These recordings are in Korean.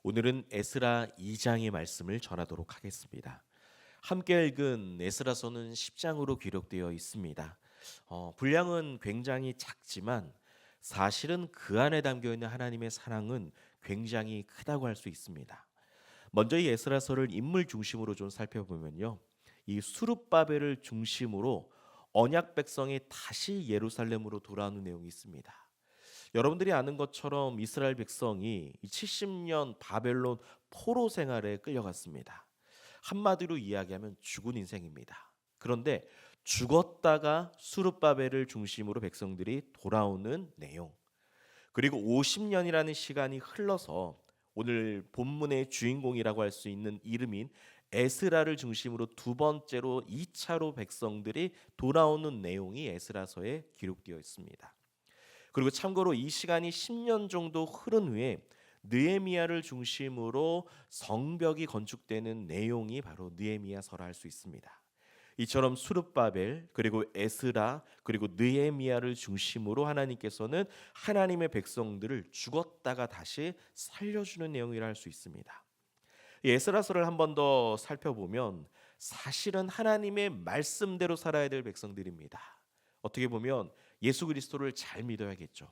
오늘은 에스라 2장의 말씀을 전하도록 하겠습니다. 함께 읽은 에스라서는 10장으로 기록되어 있습니다. 분량은 굉장히 작지만 사실은 그 안에 담겨 있는 하나님의 사랑은 굉장히 크다고 할 수 있습니다. 먼저 이 에스라서를 인물 중심으로 좀 살펴보면요, 이 수룹바벨을 중심으로 언약 백성이 다시 예루살렘으로 돌아오는 내용이 있습니다. 여러분들이 아는 것처럼 이스라엘 백성이 70년 바벨론 포로 생활에 끌려갔습니다. 한마디로 이야기하면 죽은 인생입니다. 그런데 죽었다가 수르바벨을 중심으로 백성들이 돌아오는 내용, 그리고 50년이라는 시간이 흘러서 오늘 본문의 주인공이라고 할 수 있는 이름인 에스라를 중심으로 두 번째로 2차로 백성들이 돌아오는 내용이 에스라서에 기록되어 있습니다. 그리고 참고로 이 시간이 10년 정도 흐른 후에 느헤미야를 중심으로 성벽이 건축되는 내용이 바로 느헤미야서라 할 수 있습니다. 이처럼 수르바벨 그리고 에스라 그리고 느헤미야를 중심으로 하나님께서는 하나님의 백성들을 죽었다가 다시 살려주는 내용이라 할 수 있습니다. 이 에스라서를 한 번 더 살펴보면 사실은 하나님의 말씀대로 살아야 될 백성들입니다. 어떻게 보면 예수 그리스도를 잘 믿어야겠죠.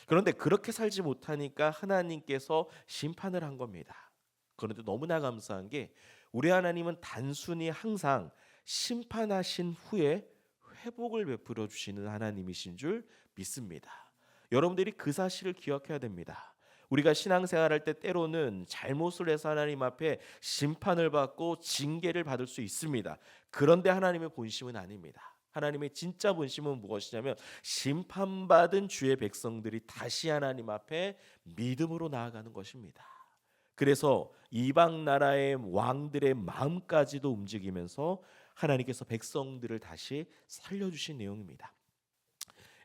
그런데 그렇게 살지 못하니까 하나님께서 심판을 한 겁니다. 그런데 너무나 감사한 게 우리 하나님은 단순히 항상 심판하신 후에 회복을 베풀어 주시는 하나님이신 줄 믿습니다. 여러분들이 그 사실을 기억해야 됩니다. 우리가 신앙생활할 때 때로는 잘못을 해서 하나님 앞에 심판을 받고 징계를 받을 수 있습니다. 그런데 하나님의 본심은 아닙니다. 하나님의 진짜 본심은 무엇이냐면 심판받은 주의 백성들이 다시 하나님 앞에 믿음으로 나아가는 것입니다. 그래서 이방 나라의 왕들의 마음까지도 움직이면서 하나님께서 백성들을 다시 살려주신 내용입니다.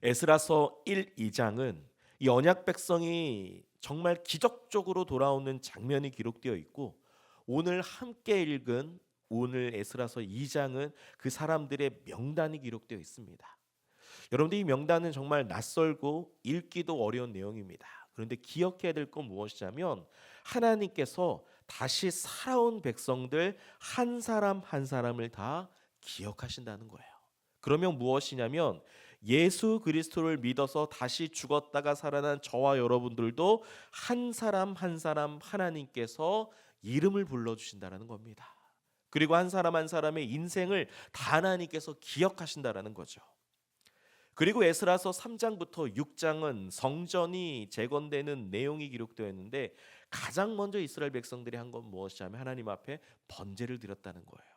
에스라서 1, 2장은 이 언약 백성이 정말 기적적으로 돌아오는 장면이 기록되어 있고, 오늘 함께 읽은 오늘 에스라서 2장은 그 사람들의 명단이 기록되어 있습니다. 여러분들 이 명단은 정말 낯설고 읽기도 어려운 내용입니다. 그런데 기억해야 될 건 무엇이냐면 하나님께서 다시 살아온 백성들 한 사람 한 사람을 다 기억하신다는 거예요. 그러면 무엇이냐면 예수 그리스도를 믿어서 다시 죽었다가 살아난 저와 여러분들도 한 사람 한 사람 하나님께서 이름을 불러주신다는 겁니다. 그리고 한 사람 한 사람의 인생을 다 하나님께서 기억하신다라는 거죠. 그리고 에스라서 3장부터 6장은 성전이 재건되는 내용이 기록되어 있는데 가장 먼저 이스라엘 백성들이 한 건 무엇이냐면 하나님 앞에 번제를 드렸다는 거예요.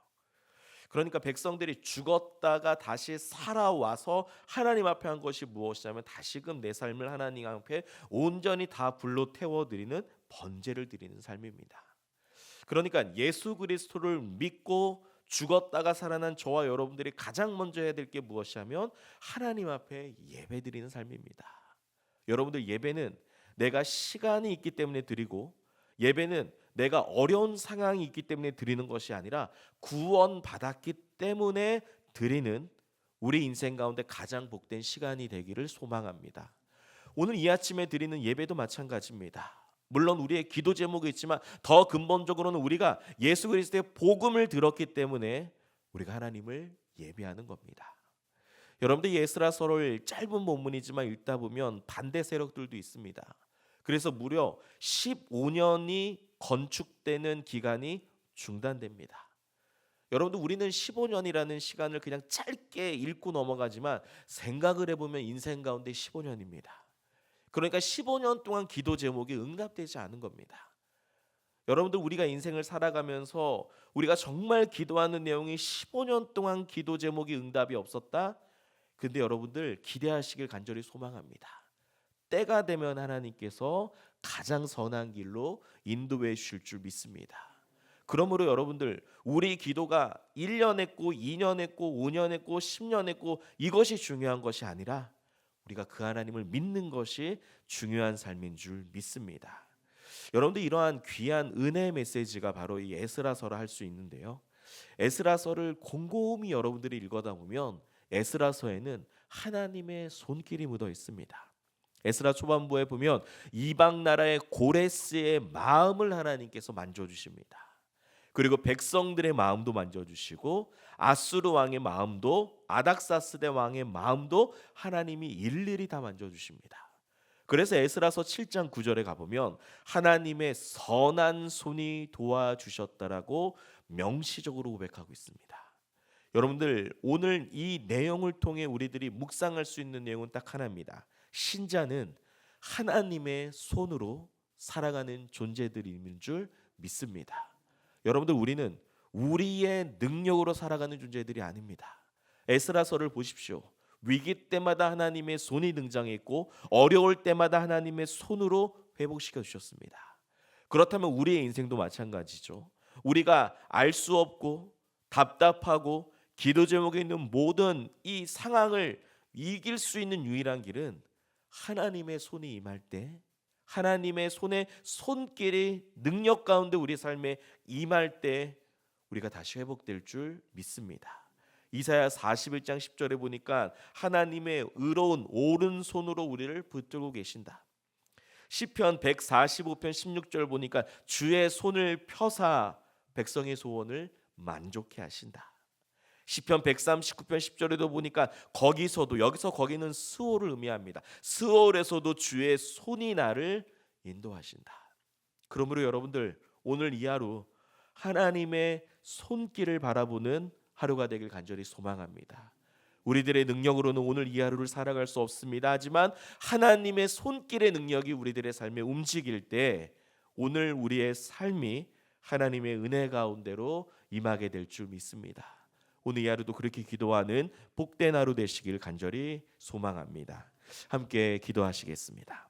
그러니까 백성들이 죽었다가 다시 살아와서 하나님 앞에 한 것이 무엇이냐면 다시금 내 삶을 하나님 앞에 온전히 다 불로 태워드리는 번제를 드리는 삶입니다. 그러니까 예수 그리스도를 믿고 죽었다가 살아난 저와 여러분들이 가장 먼저 해야 될 게 무엇이냐면 하나님 앞에 예배드리는 삶입니다. 여러분들, 예배는 내가 시간이 있기 때문에 드리고, 예배는 내가 어려운 상황이 있기 때문에 드리는 것이 아니라 구원받았기 때문에 드리는 우리 인생 가운데 가장 복된 시간이 되기를 소망합니다. 오늘 이 아침에 드리는 예배도 마찬가지입니다. 물론 우리의 기도 제목이 있지만 더 근본적으로는 우리가 예수 그리스도의 복음을 들었기 때문에 우리가 하나님을 예배하는 겁니다. 여러분들 에스라서를 짧은 본문이지만 읽다 보면 반대 세력들도 있습니다. 그래서 무려 15년이 건축되는 기간이 중단됩니다. 여러분들, 우리는 15년이라는 시간을 그냥 짧게 읽고 넘어가지만 생각을 해보면 인생 가운데 15년입니다. 그러니까 15년 동안 기도 제목이 응답되지 않은 겁니다. 여러분들, 우리가 인생을 살아가면서 우리가 정말 기도하는 내용이 15년 동안 기도 제목이 응답이 없었다? 근데 여러분들 기대하시길 간절히 소망합니다. 때가 되면 하나님께서 가장 선한 길로 인도해 주실 줄 믿습니다. 그러므로 여러분들, 우리 기도가 1년 했고 2년 했고 5년 했고 10년 했고 이것이 중요한 것이 아니라 우리가 그 하나님을 믿는 것이 중요한 삶인 줄 믿습니다. 여러분들, 이러한 귀한 은혜의 메시지가 바로 이 에스라서라 할 수 있는데요. 에스라서를 곰곰이 여러분들이 읽어다 보면 에스라서에는 하나님의 손길이 묻어 있습니다. 에스라 초반부에 보면 이방 나라의 고레스의 마음을 하나님께서 만져주십니다. 그리고 백성들의 마음도 만져주시고 아수르 왕의 마음도 아닥사스대 왕의 마음도 하나님이 일일이 다 만져주십니다. 그래서 에스라서 7장 9절에 가보면 하나님의 선한 손이 도와주셨다라고 명시적으로 고백하고 있습니다. 여러분들 오늘 이 내용을 통해 우리들이 묵상할 수 있는 내용은 딱 하나입니다. 신자는 하나님의 손으로 살아가는 존재들인 줄 믿습니다. 여러분들 우리는 우리의 능력으로 살아가는 존재들이 아닙니다. 에스라서를 보십시오. 위기 때마다 하나님의 손이 등장했고 어려울 때마다 하나님의 손으로 회복시켜 주셨습니다. 그렇다면 우리의 인생도 마찬가지죠. 우리가 알 수 없고 답답하고 기도 제목에 있는 모든 이 상황을 이길 수 있는 유일한 길은 하나님의 손이 임할 때, 하나님의 손의 손길이 능력 가운데 우리 삶에 임할 때 우리가 다시 회복될 줄 믿습니다. 이사야 41장 10절에 보니까 하나님의 의로운 오른손으로 우리를 붙들고 계신다. 시편 145편 16절 보니까 주의 손을 펴사 백성의 소원을 만족해 하신다. 시편 139편 10절에도 보니까 거기서도, 여기서 거기는 스올을 의미합니다. 스올에서도 주의 손이 나를 인도하신다. 그러므로 여러분들 오늘 이 하루 하나님의 손길을 바라보는 하루가 되길 간절히 소망합니다. 우리들의 능력으로는 오늘 이 하루를 살아갈 수 없습니다. 하지만 하나님의 손길의 능력이 우리들의 삶에 움직일 때 오늘 우리의 삶이 하나님의 은혜 가운데로 임하게 될 줄 믿습니다. 오늘 이 하루도 그렇게 기도하는 복된 하루 되시길 간절히 소망합니다. 함께 기도하시겠습니다.